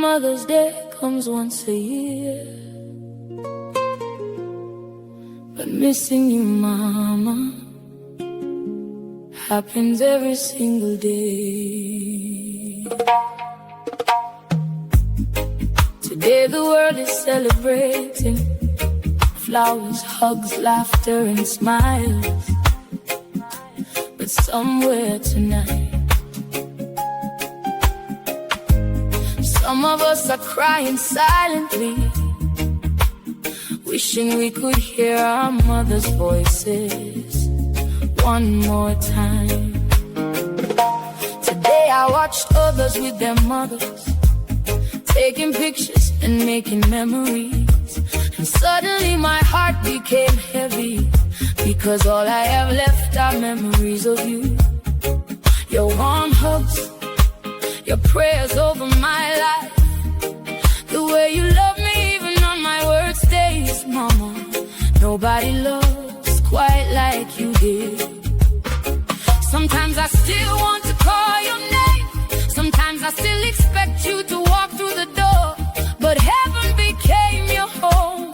Mother's Day comes once a year, but missing you, Mama, happens every single day. Today the world is celebrating flowers, hugs, laughter and smiles. But somewhere tonight, some of us are crying silently, wishing we could hear our mothers' voices one more time. Today I watched others with their mothers, taking pictures and making memories. And suddenly my heart became heavy, because all I have left are memories of you. Your warm hugs, your prayers over my life, the way you love me even on my worst days, Mama. Nobody loves quite like you did. Sometimes I still want to call your name, sometimes I still expect you to walk through the door, but heaven became your home,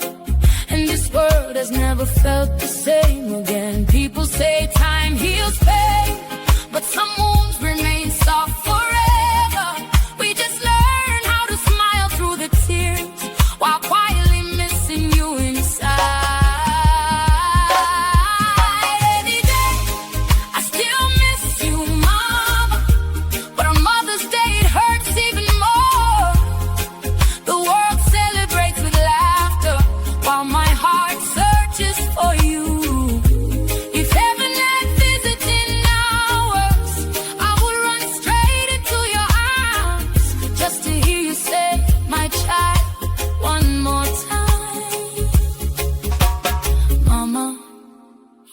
and this world has never felt the same again. People say time heals pain, but some wounds remain soft forever. We just learn how to smile through the tears, while quietly missing you inside. Any day, I still miss you, Mama, but on Mother's Day it hurts even more. The world celebrates with laughter, while my heart searches for you. If heaven had visiting hours, I would run straight into your arms, just to hear you say, my child, one more time. Mama,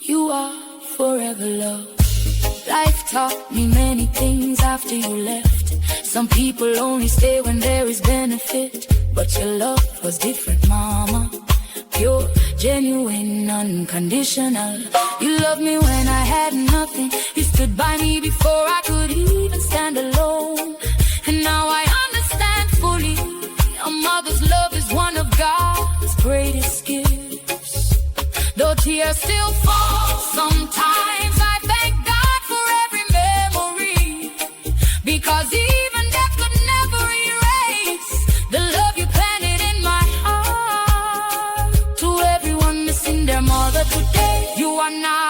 you are forever loved. Life taught me many things after you left. Some people only stay when there is benefit, but your love was different, Mama. Pure, genuine, unconditional. You loved me when I had nothing. You stood by me before I could even stand alone. And now I understand fully, a mother's love is one of God's greatest gifts. Though tears still fall sometimes, I thank God for every memory, because even death could never erase the love you planted in my heart. To everyone missing their mother today, you are not